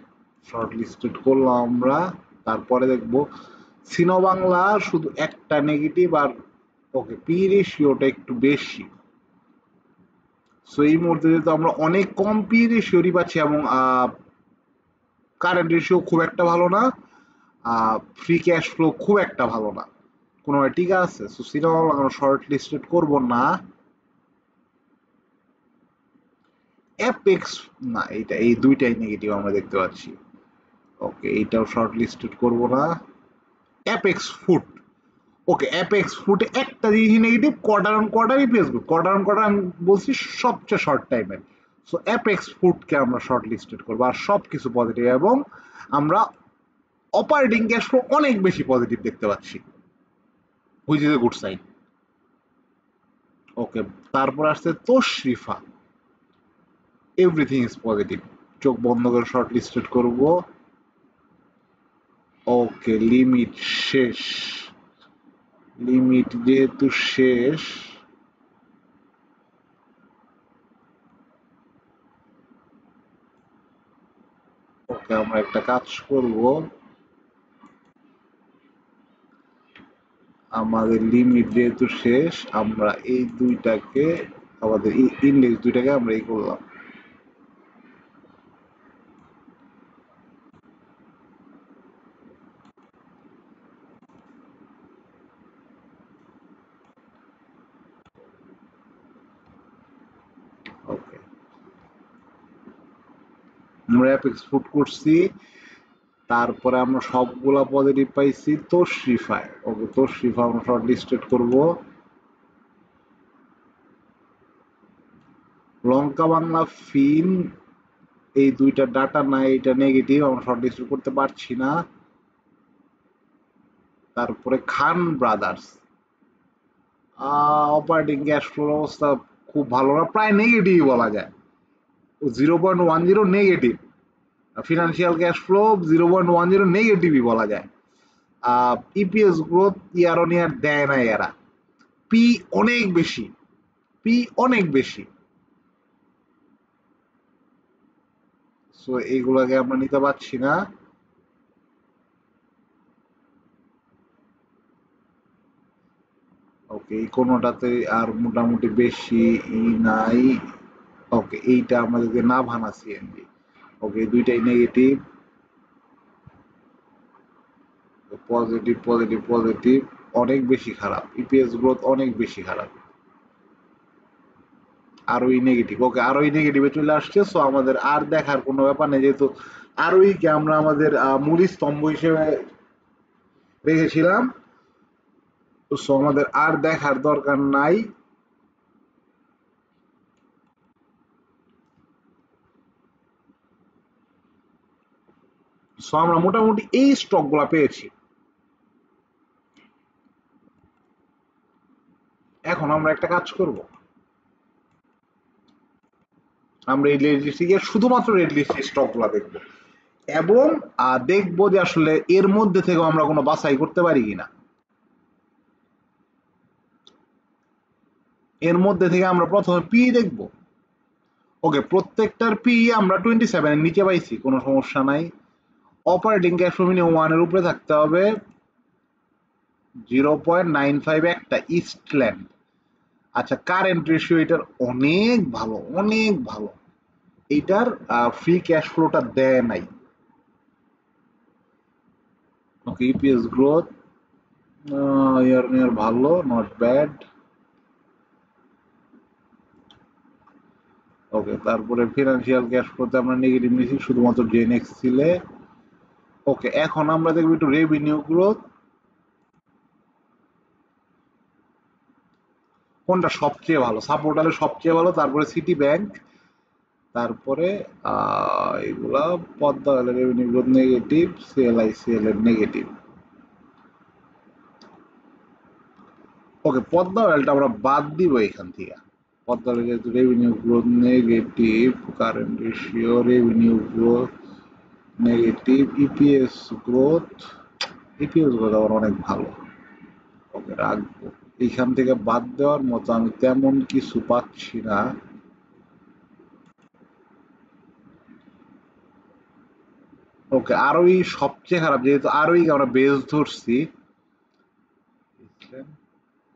শর্ট লিস্টেড করলাম আমরা। তারপরে দেখবো সিনো বাংলা শুধু একটা নেগেটিভ, আর ওকে পি রেশিওটা একটু বেশি। সো এই মুহূর্তে যেহেতু আমরা অনেক কম পি রেশিওরই পাচ্ছি, এবং কারেন্ট রেশিও খুব একটা ভালো না, ফ্রি ক্যাশ ফ্লো খুব একটা ভালো না, কোনো ঠিক আছে। সো সিনো বাংলা আমরা শর্ট লিস্টেড করবো না। অ্যাপেক্স, না, এইটা এই দুইটাই নেগেটিভ আমরা দেখতে পাচ্ছি। ওকে, এইটাও শর্ট লিস্টেড করবো না। অ্যাপেক্স ফুড, ওকে, অ্যাপেক্স ফুডে একটা জিনিস নেগেটিভ, কোয়ার্টার অন কোয়ার্টারই ফেসবুক, কোয়ার্টার অন কোয়ার্টার আমি বলছি সবচেয়ে শর্ট টাইমের। সো অ্যাপেক্স ফুডকে আমরা শর্ট লিস্টেড করবো, আর সব কিছু পজিটিভ, এবং আমরা অপারেটিং ক্যাশ ফ্লো অনেক বেশি পজিটিভ দেখতে পাচ্ছি, which is a good sign. Okay, তারপর আসছে তোশরিফা, এভরিথিং ইজ পজিটিভ, চোখ বন্ধ করে শর্ট লিস্টেড করবো। ওকে, লিমিট শেষ, লিমিট যেহেতু শেষ, ওকে আমরা একটা কাজ করব, আমাদের লিমিট যেহেতু শেষ, আমরা এই দুইটাকে, আমাদের ইন্ডেক্স দুইটাকে আমরা এই করলাম। ওকে, আমরা অ্যাপেক্স ফুট করছি, তারপরে আমরা সবগুলা পজিটিভ পাইছি তোশরিফায়। ওকে, তোশরিফা আমরা শর্ট লিস্টেড করব। লঙ্কা বাংলা ফিন, এই দুইটা ডাটা নাই, এটা নেগেটিভ, আমরা শর্ট লিস্টেড করতে পারছি না। তারপরে খান ব্রাদার্স, অপারেটিং ক্যাশ ফ্লো অবস্থা খুব ভালো না, প্রায় নেগেটিভ বলা যায়, 0.10 নেগেটিভ। ফিনান্সিয়াল ক্যাশ ফ্লো 0.10 নেগেটিভই বলা যায়। ইপিএস গ্রোথ ইয়ার অন ইয়ার দেয় না এরা, পি অনেক বেশি, পি অনেক বেশি। সো এইগুলাকে আমরা নিতে পারছি না। ওকে, এই কোনোটাতে আর মোটামুটি বেশি ই নাই। ওকে, এইটা আমাদেরকে না ভানা সিএনজি, ওকে দুইটাই নেগেটিভ, পজিটিভ পজিটিভ পজিটিভ, অনেক বেশি খারাপ, ইপিএস গ্রোথ অনেক বেশি খারাপ, আরওই নেগেটিভ। ওকে আরওই নেগেটিভে চলে আসছে। সো আমাদের আর দেখার কোনো ব্যাপার নেই, যেহেতু আরওই কে আমরা আমাদের মূল স্তম্ভ হিসেবে রেখেছিলাম, সো আমাদের আর দেখার দরকার নাই। সো আমরা মোটামুটি এই স্টকগুলা পেয়েছি। এখন আমরা একটা কাজ করব, আমরা এই রেড লিস্টে গিয়ে শুধুমাত্র রেড লিস্টের স্টকগুলা দেখব এবং দেখবো যে আসলে এর মধ্যে থেকে আমরা কোনো বাছাই করতে পারি কিনা। এর মধ্যে থেকে আমরা প্রথমে পি দেখব। ওকে প্রত্যেকটার পি আমরা 27 এর নিচে পাইছি, কোনো সমস্যা নাই। অপারেটিং ক্যাশ ফ্লো মিনিমাম 1 এর উপরে থাকতে হবে। 0.95 একটা ইস্টল্যান্ড। আচ্ছা কারেন্ট রেশিও এটার অনেক ভালো, অনেক ভালো। এটার ফ্রি ক্যাশ ফ্লোটা দেয় নাই। ওকে ইপিএস গ্রোথ ইয়ার নিয়ার ভালো, নট ব্যাড। ওকে তারপরে ফিনান্সিয়াল ক্যাশ ফ্লোতে আমরা নেগেটিভ নিয়েছি শুধুমাত্র জেনেক্স ছিলে। ওকে এখন আমরা দেখব একটু রেভিনিউ গ্রোথ কোনটা সবচেয়ে ভালো, সাপোর্ট হলে সবচেয়ে ভালো, তারপরে সিটি ব্যাংক, তারপরে এগুলা পদ্মা হলে রেভিনিউ গ্রোথ নেগেটিভ, সিএলআইসিএল এর নেগেটিভ। ওকে পদ্মা অয়েলটা আমরা বাদ দিব এখান থেকে। পদ্মা অয়েল যেহেতু revenue growth negative, current ratio revenue growth negative, EPS growth আবার অনেক ভালো। ওকে রাখবো। এইখান থেকে বাদ দেওয়ার মতো আমি তেমন কিছু পাচ্ছি না। ওকে আরোই সবচেয়ে খারাপ, যেহেতু আরোই আমরা বেস ধরছি।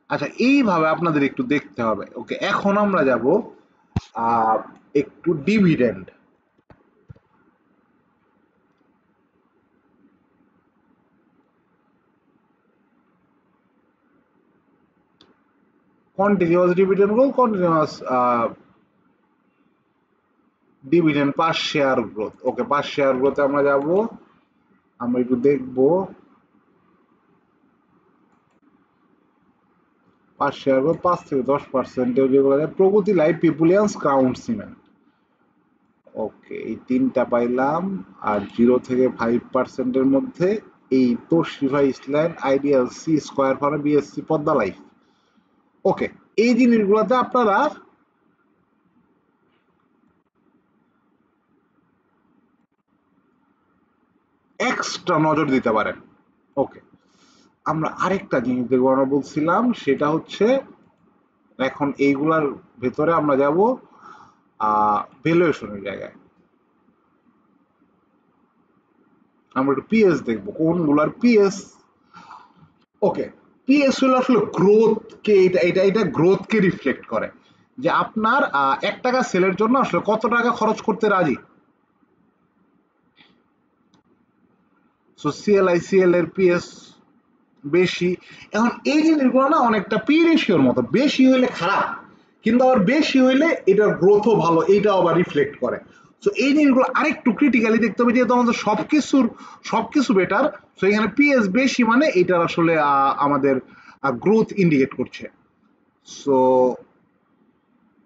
আচ্ছা এইভাবে আপনাদের একটু দেখতে হবে। ওকে এখন আমরা যাব একটু dividend. Continuous dividend growth, continuous dividend per share growth. Okay per share গ্রোথে আমরা যাব, আমরা একটু দেখবো পার শেয়ার গ্রোথ 5 থেকে 10%, যেগুলো প্রগতি লাইফ, পিপুলিয়ান্স, ক্রাউন সিমেন্ট। ওকে এই তিনটা পাইলাম। আর 0 থেকে 5% এর মধ্যে এই তশরিফা ইসল্যান্ড, আইডিয়াল, সি স্কয়ার ফার্ম, বিএসসি, পদ্মা লাইফ। ওকে এই জিনিসগুলোতে আপনারা এক্সট্রা নজর দিতে পারেন। ওকে আমরা আরেকটা জিনিস দেখবো, আমরা বলছিলাম সেটা হচ্ছে এখন এইগুলার ভেতরে আমরা যাব ভ্যালুয়েশনের জায়গায়। আমরা একটু পিএস দেখবো কোনগুলার পিএস। ওকে পিএস হলো আসলে গ্রোথ কে, এটা এটা এটা গ্রোথ কে রিফ্লেক্ট করে, যে আপনার 1 টাকা সেলের জন্য আসলে কত টাকা খরচ করতে রাজি। সো সিএলআইসিএল এর পিএস বেশি। এখন এই জিনিসগুলো না অনেকটা পি রেশিওর মতো, বেশি হইলে খারাপ কিন্তু আবার বেশি হইলে এটার গ্রোথও ভালো, এইটাও আবার রিফ্লেক্ট করে। সো এই জিনিসগুলো আরেকটু ক্রিটিক্যালি দেখতে হবে, যেহেতু আমাদের সবকিছু বেটার। সো এখানে পিএস বেশি মানে এটার আসলে আমাদের গ্রোথ ইন্ডিকেট করছে। সো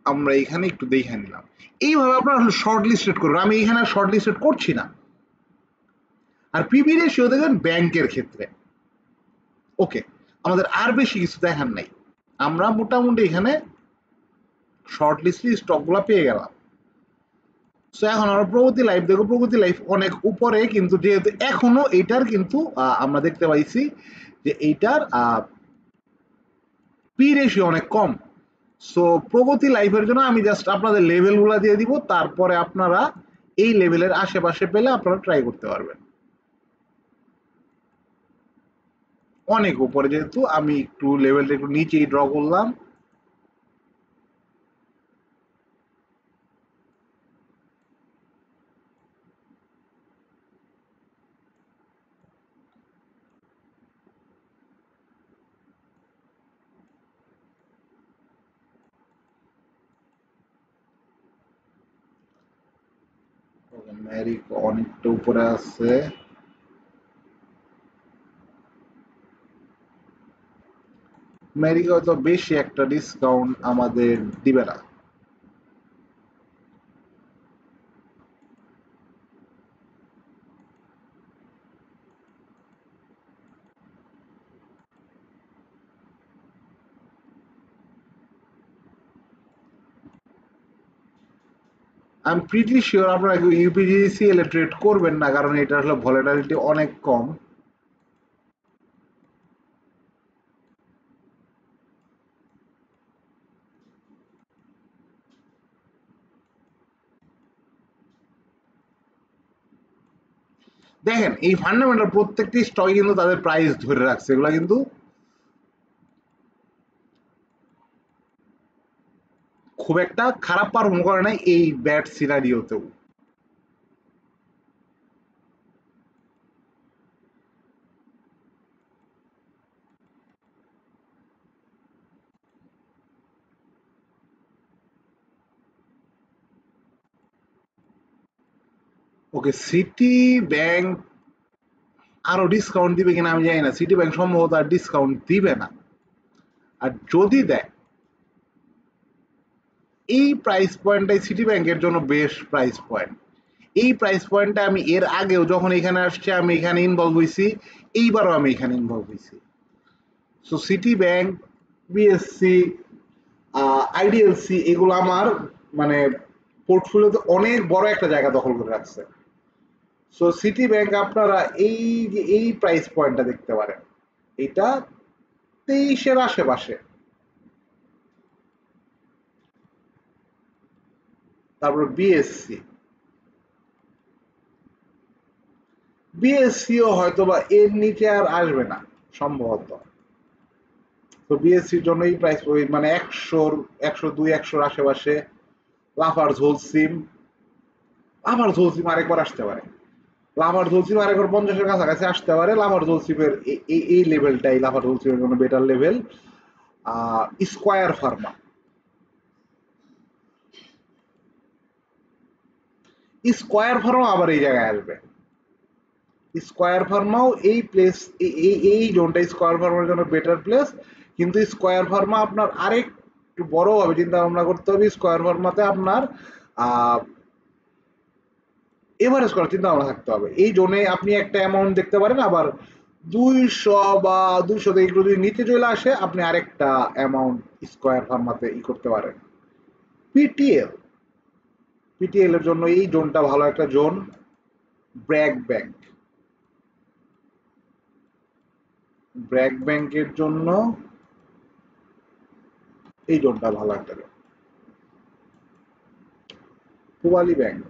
আমরা এখানে একটু দেখে নিলাম। এইভাবে আপনারা শর্ট লিস্টেড করবেন, আমি এখানে শর্ট লিস্টেড করছি না। আর পিবি রেশিও দেখবেন ব্যাংকের ক্ষেত্রে। ওকে আমাদের আর বেশি কিছু দেখার নাই, আমরা মোটামুটি এখানে শর্ট লিস্টে স্টকগুলো পেয়ে গেলাম। সো এখন আমরা প্রগতি লাইফ দেখো, প্রগতি লাইফ অনেক উপরে, কিন্তু যেহেতু এখনো এইটার কিন্তু আমরা দেখতে পাইছি যে এইটার পি রেশিও অনেক কম। সো প্রগতি লাইফের জন্য আমি জাস্ট আপনাদের লেভেলগুলো দিয়ে দিব, তারপরে আপনারা এই লেভেলের আশেপাশে পেলে আপনারা ট্রাই করতে পারবেন। অনেক উপরে যেহেতু আমি একটু লেভেলটা একটু নিচেই ড্র করলাম। আমেরিকা অনেকটা উপরে আছে, আমেরিকা হয়তো বেশি একটা ডিসকাউন্ট আমাদের দিবে না। আই এম প্রিটি শিওর আপনারা ইউপিজিসিএল এ ট্রেড করবেন না, কারণ এটা আসলে ভলাটিলিটি অনেক কম। দেখেন এই ফান্ডামেন্টাল প্রত্যেকটি স্টকে কিন্তু তাদের প্রাইস ধরে রাখছে, এগুলা কিন্তু খুব একটা খারাপ পারফর্ম করে নাই এই ব্যাড সিনারিওতেও। ওকে, সিটি ব্যাংক আরো ডিসকাউন্ট দিবে কিনা আমি জানি না, সিটি ব্যাংক সম্ভবত আর ডিসকাউন্ট দিবে না, আর যদি দেয় এই প্রাইস পয়েন্টটাই সিটি ব্যাংকের জন্য বেশ প্রাইস পয়েন্ট। এই প্রাইস পয়েন্টটা আমি এর আগেও যখন এখানে আসছে আমি এখানে ইনভলভ হয়েছি, এইবারও আমি এখানে ইনভলভ হয়েছি। So city bank, BSc, IDLC এগুলো আমার মানে পোর্টফোলিওতে অনেক বড় একটা জায়গা দখল করে রাখছে। সো সিটি ব্যাংক আপনারা এই যে এই প্রাইস পয়েন্টটা দেখতে পারেন, এটা 23-এর আশেপাশে। তারপর বিএসসি, বিএসসিও হয়তো বা এর নিচে আর আসবে না সম্ভবত। তো বিএসসির জন্য এই প্রাইস মানে 100, 102, 100-র আশেপাশে। লাফার ঝোলসিম, লাফার ঝোলসিম আরেকবার আসতে পারে, লাভার জলসিম আরেকবার 50-এর কাছাকাছি আসতে পারে। লাভার জলসিমের এই লেভেলটাই লাভার জলসিমের জন্য better level. Square Pharma, square Pharma আবার এই জায়গায় আসবে। স্কোয়ার ফার্মাও এই প্লেস, এই জোনটা স্কোয়ার ফার্মার জন্য বেটার প্লেস। কিন্তু স্কোয়ার ফার্মা আপনার আরেকটু বড় ভাবে চিন্তা ভাবনা করতে হবে। স্কোয়ার ফার্মাতে আপনার এভারেজ করার চিন্তা ভাবনা থাকতে হবে। এই জোনে আপনি একটা অ্যামাউন্ট দেখতে পারেন, আবার 200 বা 200 থেকে একটু যদি নিচে চলে আসে আপনি আরেকটা অ্যামাউন্ট স্কোয়ার ফার্মাতে করতে পারেন। পিটিএল, পিটিএল এর জন্য এই জোনটা ভালো একটা জোন। ব্র্যাক ব্যাংক, ব্র্যাক ব্যাংকের জন্য এই জোনটা ভালো একটা জোন। পূবালী ব্যাংক,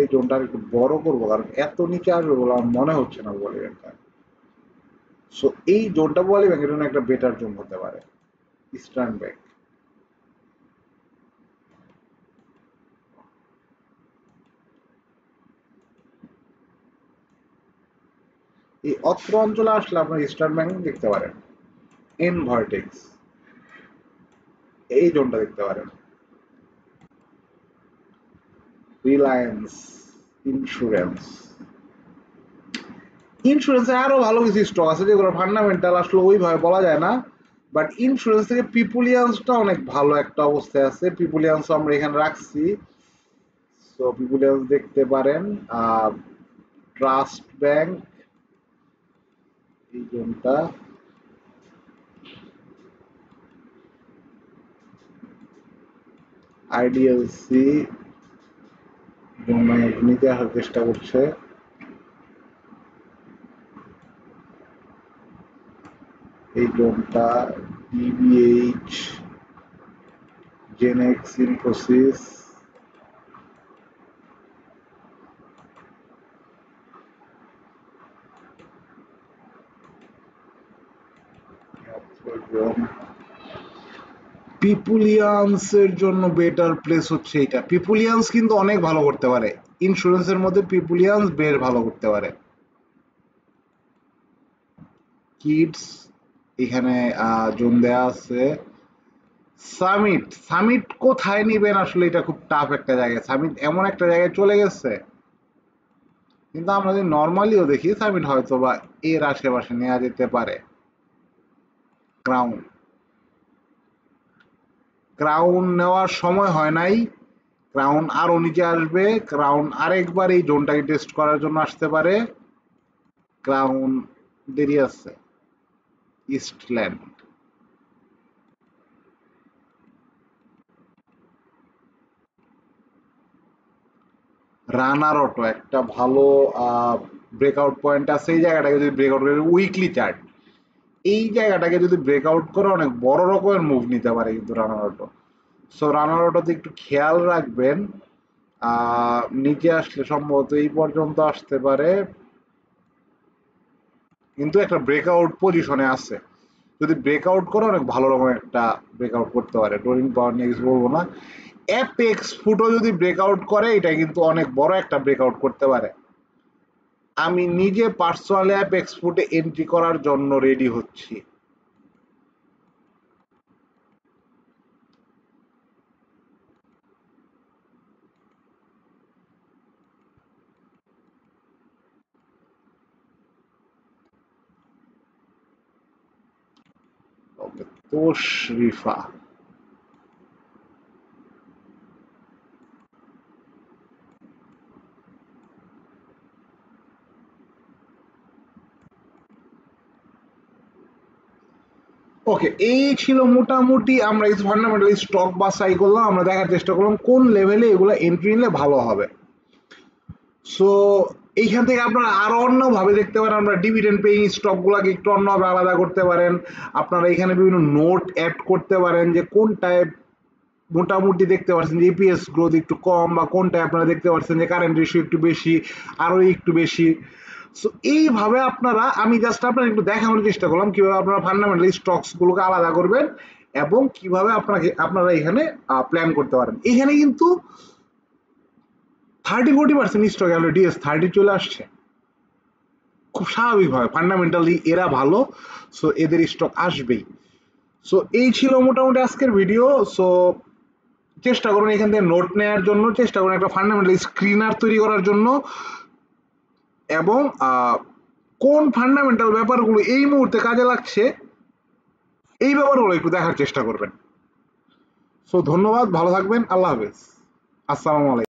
এই জোনটা একটু বড় করবো কারণ এত নিচে আসবে বলে আমার মনে হচ্ছে না পূবালী ব্যাংকটা। সো এই জোনটা পূবালী ব্যাংকের জন্য একটা বেটার জোন হতে পারে। ইস্টার্ন ব্যাংক, এই অত্র অঞ্চলে আসলে আপনার ইস্টার্ন ব্যাংক দেখতে পারেন। এনভার্টেক্স, এই জোনটা দেখতে পারেন। রিলায়েন্স ইন্স্যুরেন্স, ইন্স্যুরেন্সে আরো ভালো কিছু স্টক আছে যেগুলো ফান্ডামেন্টাল আসলে ওইভাবে বলা যায় না, বাট ইন্স্যুরেন্স থেকে পিপুলিয়ান্সটা অনেক ভালো একটা অবস্থায় আছে। পিপুলিয়ান্স আমরা এখানে রাখছি। সো পিপুলিয়ান্স দেখতে পারেন। ট্রাস্ট ব্যাংক, এই জোনটা। আইডিএলসি নিতে আসার চেষ্টা করছে। এই জোনটা ডিবিএইচ, জেনেক্স, ইনফোসিস, পিপুলিয়ান্স এর জন্য বেটার প্লেস হচ্ছে এটা। পিপুলিয়ান্স কিন্তু অনেক ভালো করতে পারে, ইন্স্যুরেন্সের মধ্যে পিপুলিয়ান্স বেশ ভালো করতে পারে। কিডস, এখানে জোন দেয়া আছে। সামিট সামিট কোথায় নিবেন আসলে এটা খুব টাফ একটা জায়গায়। সামিট এমন একটা জায়গায় চলে গেছে, কিন্তু আমরা যদি নর্মালিও দেখি সামিট হয়তো বা এর আশেপাশে নেওয়া যেতে পারে। ক্রাউন ক্রাউন নেওয়ার সময় হয় নাই, ক্রাউন আরো নিচে আসবে, ক্রাউন আরেকবার এই জোনটাকে টেস্ট করার জন্য আসতে পারে। ক্রাউন দেরি আছে। ইস্টল্যান্ড রানার অটো একটা ভালো ব্রেকআউট পয়েন্ট আছে। এই জায়গাটাকে যদি ব্রেকআউট করে উইকলি চার্ট, এই জায়গাটাকে যদি ব্রেকআউট করে অনেক বড় রকমের মুভ নিতে পারে কিন্তু রানার অটো। সো রানার অটোতে একটু খেয়াল রাখবেন। নিচে আসলে সম্ভবত এই পর্যন্ত আসতে পারে, কিন্তু একটা ব্রেকআউট পজিশনে আছে। যদি ব্রেকআউট করে অনেক ভালো রকমের একটা ব্রেকআউট করতে পারে। রোলিং পাওয়ার নিয়ে কিছু বলবো না। অ্যাপেক্স ফুটও যদি ব্রেকআউট করে এটা কিন্তু অনেক বড় একটা ব্রেকআউট করতে পারে। আমি নিজে পার্সোনালি অ্যাপেক্স ফুটে এন্ট্রি করার জন্য রেডি হচ্ছি। ওকে, তোশরিফা ওকে, এই ছিল মোটামুটি আমরা কিছু ফান্ডামেন্টাল স্টক বাছাই করলাম। আমরা দেখার চেষ্টা করলাম কোন লেভেলে এগুলো এন্ট্রি নিলে ভালো হবে। সো এইখান থেকে আপনারা আরো অন্যভাবে দেখতে পারেন। আমরা ডিভিডেন্ড পেইং স্টক গুলাকে একটু অন্যভাবে আলাদা করতে পারেন। আপনারা এখানে বিভিন্ন নোট অ্যাড করতে পারেন যে কোনটায় মোটামুটি দেখতে পাচ্ছেন যে ইপিএস গ্রোথ একটু কম, বা কোনটায় আপনারা দেখতে পাচ্ছেন যে কারেন্ট রেশিও একটু বেশি, আরো একটু বেশি। সো এইভাবে আপনারা, আমি জাস্ট আপনার একটু দেখানোর চেষ্টা করলাম কিভাবে আপনারা ফান্ডামেন্টাল স্টকস গুলোকে আলাদা করবেন এবং কিভাবে আপনারা এখানে প্ল্যান করতে পারেন। এখানে কিন্তু 30-40% স্টক অলরেডি ডিএস30 চলে আসছে খুব স্বাভাবিকভাবে। ফান্ডামেন্টালি এরা ভালো, সো এদের স্টক আসবেই। সো এই ছিল মোটামুটি আজকের ভিডিও। সো চেষ্টা করুন এখান থেকে নোট নেওয়ার জন্য, চেষ্টা করুন একটা ফান্ডামেন্টাল স্ক্রিনার তৈরি করার জন্য, এবং কোন ফান্ডামেন্টাল ব্যাপারগুলো এই মুহূর্তে কাজে লাগছে এই ব্যাপারগুলো একটু দেখার চেষ্টা করবেন। সো ধন্যবাদ, ভালো থাকবেন, আল্লাহ হাফেজ, আসসালামু আলাইকুম।